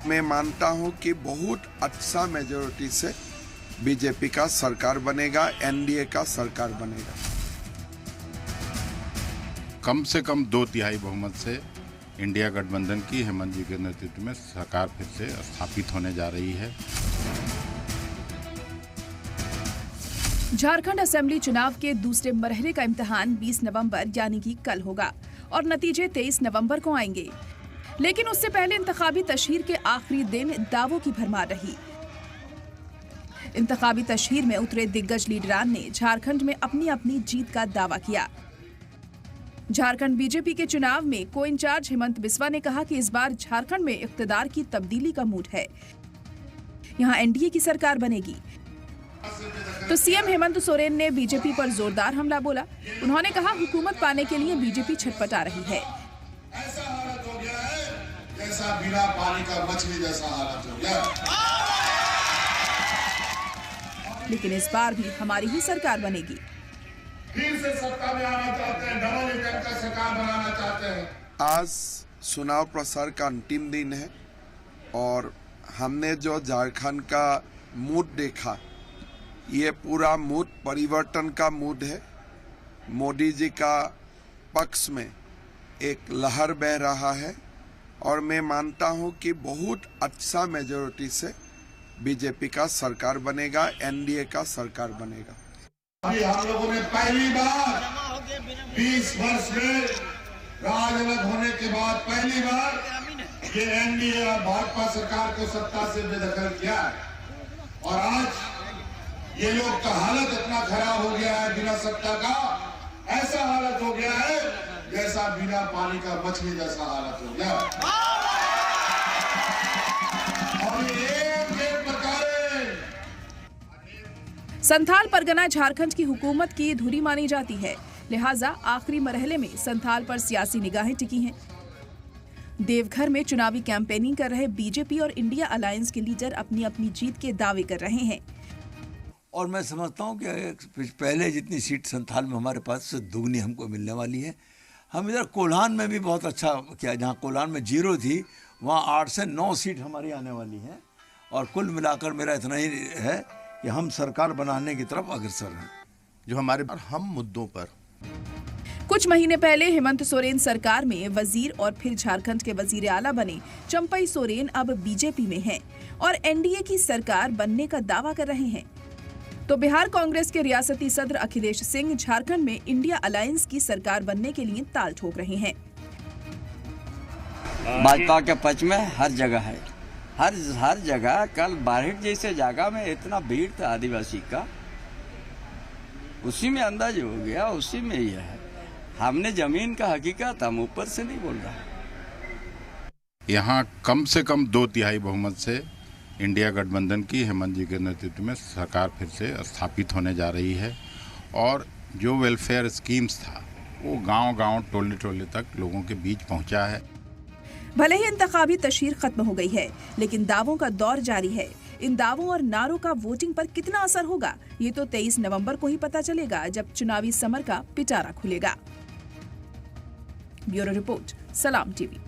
मैं मानता हूं कि बहुत अच्छा मेजोरिटी से बीजेपी का सरकार बनेगा, एनडीए का सरकार बनेगा। कम से कम 2/3 बहुमत से इंडिया गठबंधन की हेमंत जी के नेतृत्व में सरकार फिर से स्थापित होने जा रही है। झारखंड असेंबली चुनाव के दूसरे मरहले का इम्तिहान 20 नवंबर यानी कि कल होगा और नतीजे 23 नवंबर को आएंगे। लेकिन उससे पहले इंतखाबी तशहीर के आखिरी दिन दावों की भरमार रही। इंतखाबी तशहीर में उतरे दिग्गज लीडरान ने झारखंड में अपनी अपनी जीत का दावा किया। झारखंड बीजेपी के चुनाव में को इंचार्ज हेमंत बिस्वा ने कहा कि इस बार झारखंड में इख्तिदार की तब्दीली का मूड है, यहां एनडीए की सरकार बनेगी। तो सीएम हेमंत सोरेन ने बीजेपी पर जोरदार हमला बोला। उन्होंने कहा हुकूमत पाने के लिए बीजेपी छटपटा रही है। ऐसा हालत हो गया है जैसा बिना पानी का मछली जैसा हालत हो गया। लेकिन इस बार भी हमारी ही सरकार बनेगी। फिर से सत्ता में आना चाहते हैं, डबल इंजन का सरकार बनाना चाहते हैं। आज चुनाव प्रचार का अंतिम दिन है और हमने जो झारखंड का मूड देखा, ये पूरा मूड परिवर्तन का मूड है। मोदी जी का पक्ष में एक लहर बह रहा है और मैं मानता हूं कि बहुत अच्छा मेजोरिटी से बीजेपी का सरकार बनेगा, एनडीए का सरकार बनेगा। अभी हम लोगों ने पहली बार 20 वर्ष में राज अलग होने के बाद पहली बार ये एनडीए और भाजपा सरकार को सत्ता से बेदखल किया है। और आज ये लोग का हालत इतना खराब हो गया है बिना सत्ता का, ऐसा हालत हो गया है जैसा बिना पानी का मछली जैसा हालत हो गया। और एक प्रकारे संथाल परगना झारखंड की हुकूमत की धुरी मानी जाती है, लिहाजा आखिरी मरहले में संथाल पर सियासी निगाहें टिकी हैं। देवघर में चुनावी कैंपेनिंग कर रहे बीजेपी और इंडिया अलायंस के लीडर अपनी अपनी जीत के दावे कर रहे हैं। और मैं समझता हूँ कि पहले जितनी सीट संथाल में हमारे पास से दुगनी हमको मिलने वाली है। हम इधर कोल्हान में भी बहुत अच्छा किया, जहाँ कोल्हान में 0 थी वहाँ 8 से 9 सीट हमारी आने वाली हैं। और कुल मिलाकर मेरा इतना ही है कि हम सरकार बनाने की तरफ अग्रसर हैं। जो हमारे हम मुद्दों पर कुछ महीने पहले हेमंत सोरेन सरकार में वजीर और फिर झारखंड के वजीर आला बने चंपई सोरेन अब बीजेपी में हैं और एनडीए की सरकार बनने का दावा कर रहे हैं। तो बिहार कांग्रेस के रियासती सदर अखिलेश सिंह झारखंड में इंडिया अलायंस की सरकार बनने के लिए ताल ठोक रहे हैं। भाजपा के पक्ष में हर जगह है, हर जगह। कल बारहट जैसे जगह में इतना भीड़ था आदिवासी का, उसी में अंदाज हो गया, उसी में ही है। हमने जमीन का हकीकत हम ऊपर से नहीं बोल रहा। यहाँ कम से कम 2/3 बहुमत से इंडिया गठबंधन की हेमंत जी के नेतृत्व में सरकार फिर से स्थापित होने जा रही है। और जो वेलफेयर स्कीम्स था वो गांव-गांव, टोले-टोले तक लोगों के बीच पहुंचा है। भले ही इंतखाबी तशहीर खत्म हो गई है, लेकिन दावों का दौर जारी है। इन दावों और नारों का वोटिंग पर कितना असर होगा, ये तो 23 नवंबर को ही पता चलेगा, जब चुनावी समर का पिटारा खुलेगा। ब्यूरो रिपोर्ट, सलाम टीवी।